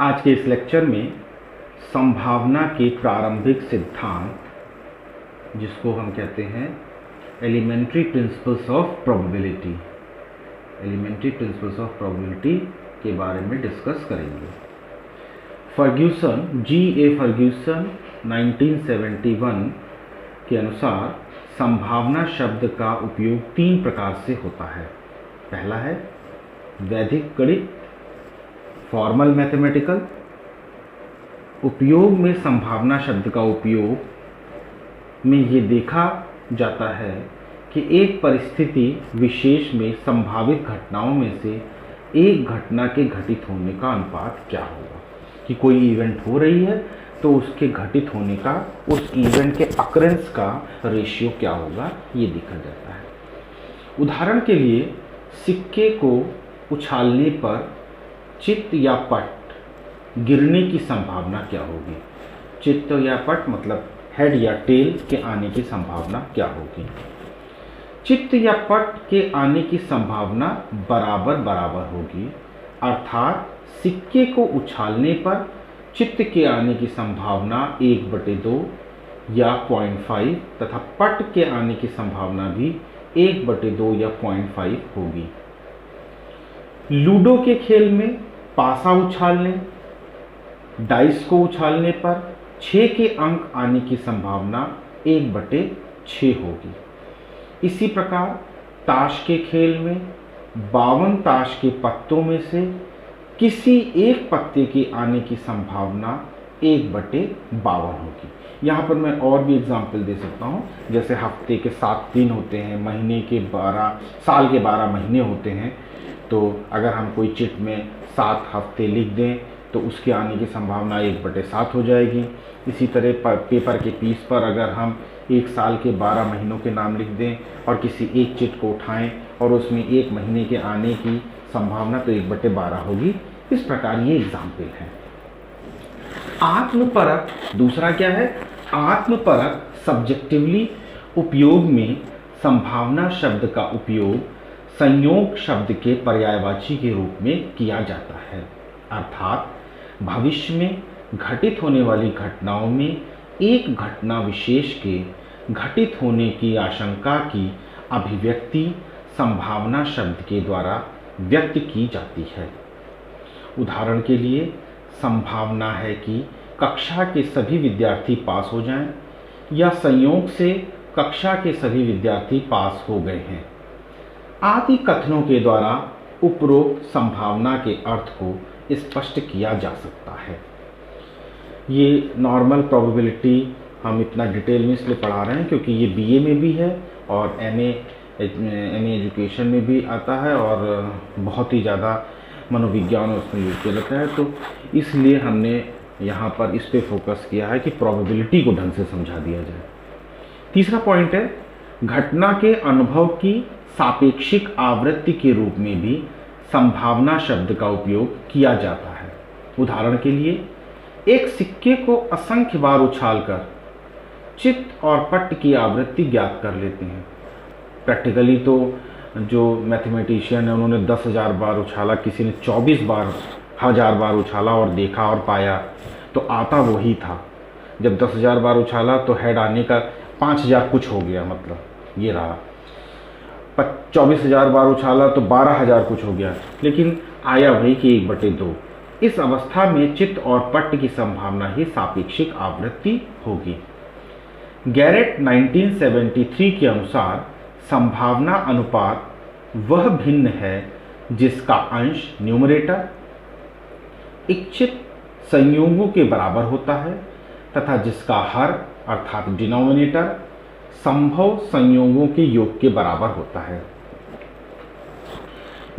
आज के इस लेक्चर में संभावना के प्रारंभिक सिद्धांत, जिसको हम कहते हैं एलिमेंट्री प्रिंसिपल्स ऑफ प्रोबेबिलिटी, के बारे में डिस्कस करेंगे। फर्ग्यूसन 1971 के अनुसार संभावना शब्द का उपयोग 3 प्रकार से होता है। पहला है वैदिक गणित, फॉर्मल मैथमेटिकल। उपयोग में संभावना शब्द का उपयोग में ये देखा जाता है कि एक परिस्थिति विशेष में संभावित घटनाओं में से एक घटना के घटित होने का अनुपात क्या होगा, कि कोई इवेंट हो रही है तो उसके घटित होने का, उस इवेंट के अकरेंस का रेशियो क्या होगा, ये देखा जाता है। उदाहरण के लिए सिक्के को उछालने पर चित्त या पट गिरने की संभावना क्या होगी। चित्त या पट मतलब हेड या टेल के आने की संभावना क्या होगी। चित्त या पट के आने की संभावना बराबर बराबर होगी, अर्थात सिक्के को उछालने पर चित्त के आने की संभावना 1/2 या 0.5 तथा पट के आने की संभावना भी 1/2 या 0.5 होगी। लूडो के खेल में पासा उछालने, डाइस को उछालने पर 6 के अंक आने की संभावना 1/6 होगी। इसी प्रकार ताश के खेल में 52 ताश के पत्तों में से किसी एक पत्ते के आने की संभावना 1/52 होगी। यहाँ पर मैं और भी एग्जाम्पल दे सकता हूँ, जैसे हफ्ते के 7 दिन होते हैं, महीने के 12, साल के 12 महीने होते हैं। तो अगर हम कोई चिट में 7 हफ्ते लिख दें तो उसके आने की संभावना 1/7 हो जाएगी। इसी तरह पेपर के पीस पर अगर हम एक साल के 12 महीनों के नाम लिख दें और किसी एक चिट को उठाएं और उसमें एक महीने के आने की संभावना तो 1/12 होगी। इस प्रकार ये एग्जाम्पल है। आत्मपरक दूसरा क्या है? आत्मपरक सब्जेक्टिवली उपयोग में संभावना शब्द का उपयोग संयोग शब्द के पर्यायवाची के रूप में किया जाता है, अर्थात भविष्य में घटित होने वाली घटनाओं में एक घटना विशेष के घटित होने की आशंका की अभिव्यक्ति संभावना शब्द के द्वारा व्यक्त की जाती है। उदाहरण के लिए संभावना है कि कक्षा के सभी विद्यार्थी पास हो जाएं, या संयोग से कक्षा के सभी विद्यार्थी पास हो गए हैं आदि कथनों के द्वारा उपरोक्त संभावना के अर्थ को स्पष्ट किया जा सकता है। ये नॉर्मल प्रोबेबिलिटी हम इतना डिटेल में इसलिए पढ़ा रहे हैं क्योंकि ये बीए में भी है और एमए एजुकेशन में भी आता है और बहुत ही ज़्यादा मनोविज्ञान उसमें यूज किया जाता है। तो इसलिए हमने यहाँ पर इस पे फोकस किया है कि प्रोबेबिलिटी को ढंग से समझा दिया जाए। तीसरा पॉइंट है घटना के अनुभव की सापेक्षिक आवृत्ति के रूप में भी संभावना शब्द का उपयोग किया जाता है। उदाहरण के लिए एक सिक्के को असंख्य बार उछालकर चित्त और पट की आवृत्ति ज्ञात कर लेते हैं। प्रैक्टिकली तो जो मैथमेटिशियन है उन्होंने 10,000 बार उछाला, किसी ने 24 बार 1000 बार उछाला और देखा और पाया तो आता वही था। जब 10,000 बार उछाला तो हेड आने का 5,000 कुछ हो गया, मतलब ये रहा। 24,000 बार उछाला तो 12,000 कुछ हो गया, लेकिन आया वही कि 1/2। इस अवस्था में चित्त और पट की संभावना ही सापेक्षिक आवृत्ति होगी। गैरेट 1973 के अनुसार संभावना अनुपात वह भिन्न है जिसका अंश न्यूमरेटर इच्छित संयोगों के बराबर होता है तथा जिसका हर अर्थात डिनोमिनेटर संभव संयोगों के योग के बराबर होता है।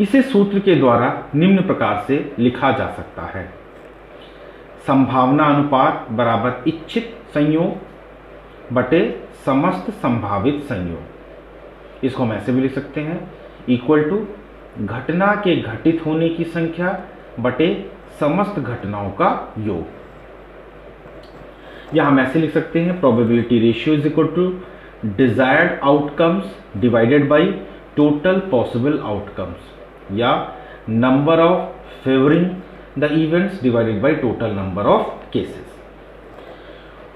इसे सूत्र के द्वारा निम्न प्रकार से लिखा जा सकता है: संभावना अनुपात बराबर इच्छित संयोग बटे समस्त संभावित संयोग। इसको हम ऐसे भी लिख सकते हैं इक्वल टू घटना के घटित होने की संख्या बटे समस्त घटनाओं का योग। या हम ऐसे लिख सकते हैं probability ratio is equal to desired outcomes divided by total possible outcomes, या number of favouring the events divided by total number of cases.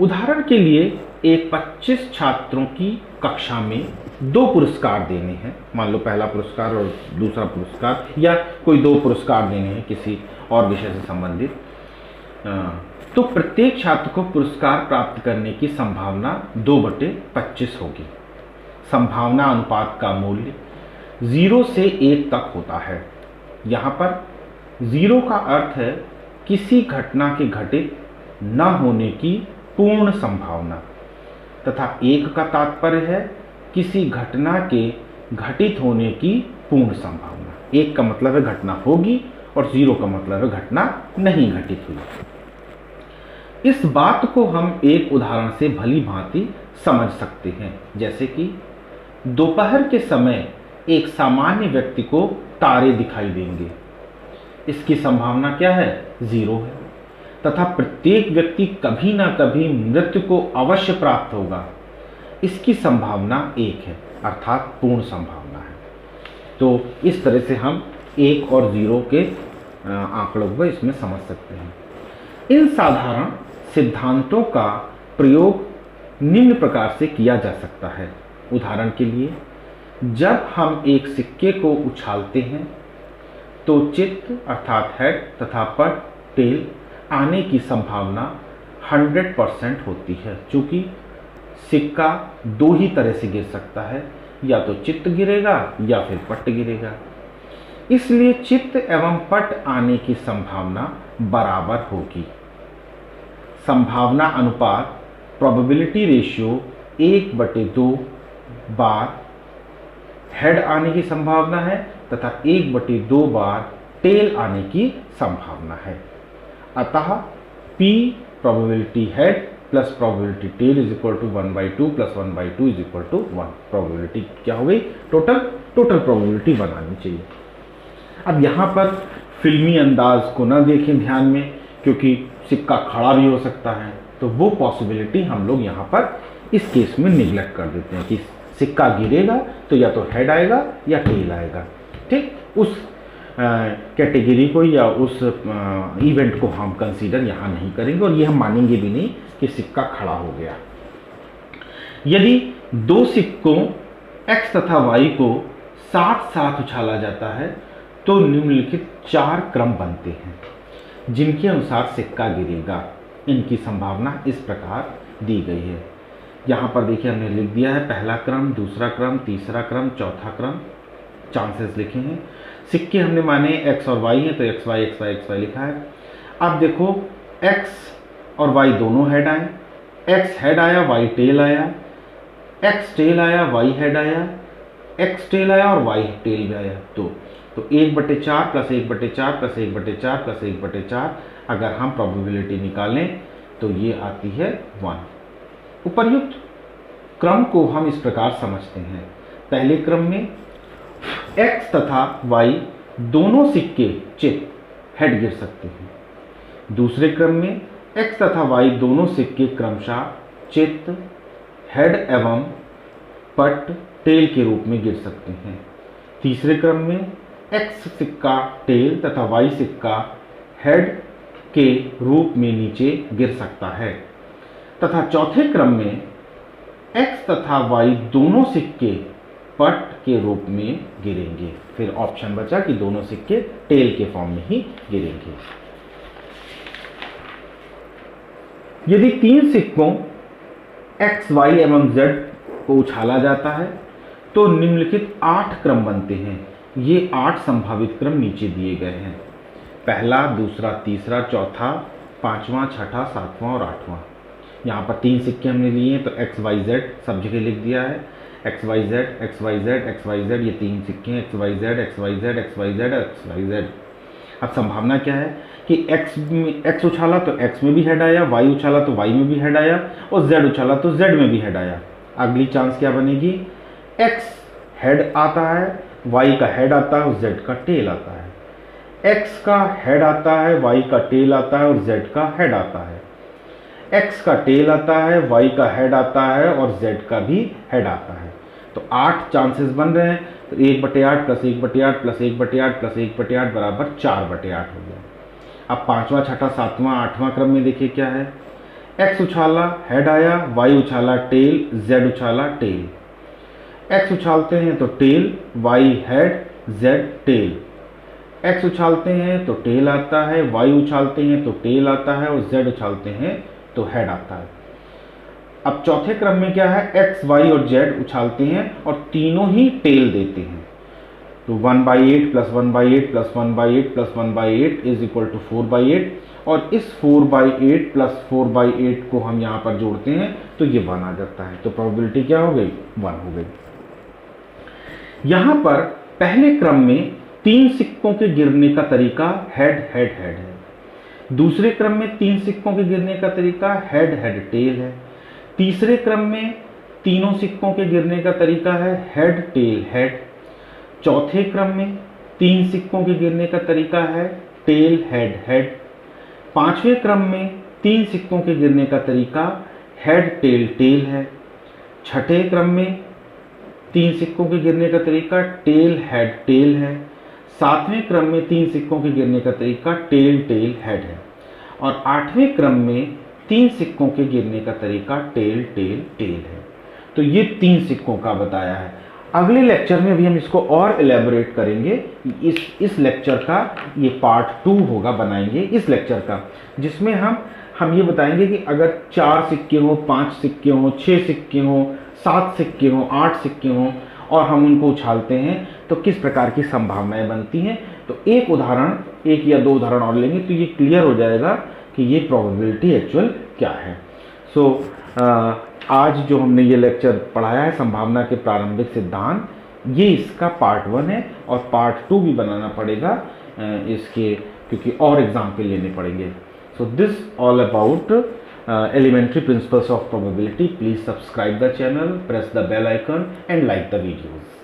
उदाहरण के लिए एक 25 छात्रों की कक्षा में 2 पुरस्कार देने हैं, मान लो पहला पुरस्कार और दूसरा पुरस्कार, या कोई 2 पुरस्कार देने हैं किसी और विषय से संबंधित। तो प्रत्येक छात्र को पुरस्कार प्राप्त करने की संभावना 2/25 होगी। संभावना अनुपात का मूल्य 0 से 1 तक होता है। यहाँ पर 0 का अर्थ है किसी घटना के घटित न होने की पूर्ण संभावना, तथा 1 का तात्पर्य है किसी घटना के घटित होने की पूर्ण संभावना। 1 का मतलब है घटना होगी और 0 का मतलब है घटना नहीं घटित हुई। इस बात को हम एक उदाहरण से भली भांति समझ सकते हैं, जैसे कि दोपहर के समय एक सामान्य व्यक्ति को तारे दिखाई देंगे। इसकी संभावना क्या है? 0 है। तथा प्रत्येक व्यक्ति कभी ना कभी मृत्यु को अवश्य प्राप्त होगा। इसकी संभावना 1 है, अर्थात पूर्ण संभावना है। तो इस तरह से हम 1 और 0 के आंकड़ों को इसमें समझ सकते हैं। इन साधारण सिद्धांतों का प्रयोग निम्न प्रकार से किया जा सकता है। उदाहरण के लिए, जब हम एक सिक्के को उछालते हैं तो चित्त अर्थात हेड तथा पट टेल आने की संभावना 100% होती है, क्योंकि सिक्का 2 ही तरह से गिर सकता है, या तो चित्त गिरेगा या फिर पट गिरेगा। इसलिए चित्त एवं पट आने की संभावना बराबर होगी। संभावना अनुपात प्रोबेबिलिटी रेशियो 1/2 बार हेड आने की संभावना है तथा 1/2 बार टेल आने की संभावना है। अतः P probability head plus probability tail is equal to 1/2 plus 1/2 is equal to 1। Probability क्या हो गई? टोटल प्रोबेबिलिटी 1 आनी चाहिए। अब यहाँ पर फिल्मी अंदाज को न देखें ध्यान में, क्योंकि सिक्का खड़ा भी हो सकता है, तो वो पॉसिबिलिटी हम लोग यहाँ पर इस केस में निगलेक्ट कर देते हैं कि सिक्का गिरेगा तो या तो हेड आएगा या टेल आएगा। ठीक, उस कैटेगरी को या उस इवेंट को हम कंसीडर यहाँ नहीं करेंगे, और ये हम मानेंगे भी नहीं कि सिक्का खड़ा हो गया। यदि 2 सिक्कों x तथा y को साथ साथ उछाला जाता है तो निम्नलिखित 4 क्रम बनते हैं जिनके अनुसार सिक्का गिरेगा। इनकी संभावना इस प्रकार दी गई है। यहाँ पर देखिए हमने लिख दिया है पहला क्रम, दूसरा क्रम, तीसरा क्रम, चौथा क्रम, चांसेस लिखे हैं। सिक्के हमने माने x और y है तो xy लिखा है। अब देखो x और y दोनों हेड आए, x हेड आया y टेल आया, x टेल आया y हेड आया, x टेल आया और y टेल भी आया। तो 1/4 प्लस 1/4 प्लस 1/4 प्लस 1/4 अगर हम प्रोबेबिलिटी निकालें तो ये आती है 1। उपर्युक्त क्रम को हम इस प्रकार समझते हैं। पहले क्रम में x तथा y दोनों सिक्के चित्त हेड गिर सकते हैं। दूसरे क्रम में x तथा y दोनों सिक्के क्रमशः चित्त हेड एवं पट टेल के रूप में गिर सकते हैं। तीसरे क्रम में x सिक्का टेल तथा y सिक्का हेड के रूप में नीचे गिर सकता है, तथा चौथे क्रम में x तथा y दोनों सिक्के पट के रूप में गिरेंगे। फिर ऑप्शन बचा कि दोनों सिक्के टेल के फॉर्म में ही गिरेंगे। यदि 3 सिक्कों x, y एवं z को उछाला जाता है तो निम्नलिखित 8 क्रम बनते हैं। ये 8 संभावित क्रम नीचे दिए गए हैं। पहला, दूसरा, तीसरा, चौथा, 5वां, 6ठा, 7वां और 8वां। यहाँ पर 3 सिक्के हमने लिए हैं तो x, y, z सब जगह लिख दिया है। x, y, z, x, y, z, x, y, z, ये 3 सिक्के हैं, x, y, z, x, y, z, x, y, z, x, y, z। अब संभावना क्या है कि x उछाला तो x में भी हेड आया, y उछाला तो y में भी हेड आया और z उछाला तो z में भी हेड आया। अगली चांस क्या बनेगी? x हेड आता है, y का हेड आता है और z का टेल आता है। x का हेड आता है, y का टेल आता है और z का हेड आता है। x का टेल आता है, y का हेड आता है और z का भी हेड आता है। तो 8 चांसेस बन रहे हैं। तो 1/8 प्लस 1/8 प्लस 1/8 प्लस 1/8 बराबर 4/8 हो गया। अब पांचवा, छठा, सातवां, आठवां क्रम में देखिए क्या है। एक्स उछाला, हेड आया, वाई उछाला, टेल, जेड उछाला, टेल। एक्स उछालते हैं तो tail, y head, z tail. X उछालते हैं तो टेल आता है, वाई उछालते हैं तो टेल आता है और जेड उछालते हैं तो हेड आता है। अब चौथे क्रम में क्या है, एक्स, वाई और जेड उछालते हैं और तीनों ही टेल देते हैं। तो 1/8 plus 1/8 plus 1/8 plus 1/8 is equal to 4/8, और इस 4/8 प्लस 4/8 को हम यहाँ पर जोड़ते हैं तो ये 1 आ जाता है। तो प्रोबेबिलिटी क्या हो गई, 1 हो गई। यहाँ पर पहले क्रम में 3 सिक्कों के गिरने का तरीका हेड हेड हेड है। दूसरे क्रम में 3 सिक्कों के गिरने का तरीका हेड हेड टेल है। तीसरे क्रम में तीनों सिक्कों के गिरने का तरीका है हेड टेल हेड। चौथे क्रम में 3 सिक्कों के गिरने का तरीका है टेल हेड हेड। पांचवें क्रम में 3 सिक्कों के गिरने का तरीका हेड टेल टेल है। छठे क्रम में 3 सिक्कों के गिरने का तरीका टेल हेड टेल है। सातवें क्रम में 3 सिक्कों के गिरने का तरीका टेल टेल हेड है। और आठवें क्रम में 3 सिक्कों के गिरने का तरीका टेल टेल टेल है। तो ये 3 सिक्कों का बताया है। अगले लेक्चर में भी हम इसको और एलेबोरेट करेंगे। इस लेक्चर का ये पार्ट 2 होगा, बनाएंगे इस लेक्चर का, जिसमें हम ये बताएंगे कि अगर 4 सिक्के हो, 5 सिक्के हो, 6 सिक्के हो, 7 सिक्के हो, 8 सिक्के हो और हम उनको उछालते हैं तो किस प्रकार की संभावनाएं बनती हैं। तो एक उदाहरण, 1 या 2 उदाहरण और लेंगे तो ये क्लियर हो जाएगा कि ये प्रोबेबिलिटी एक्चुअल क्या है। आज जो हमने ये लेक्चर पढ़ाया है संभावना के प्रारंभिक सिद्धांत, ये इसका पार्ट 1 है और पार्ट 2 भी बनाना पड़ेगा इसके, क्योंकि और एग्जाम्पल लेने पड़ेंगे। So this all about elementary principles of probability. Please subscribe the channel, press the bell icon and like the videos.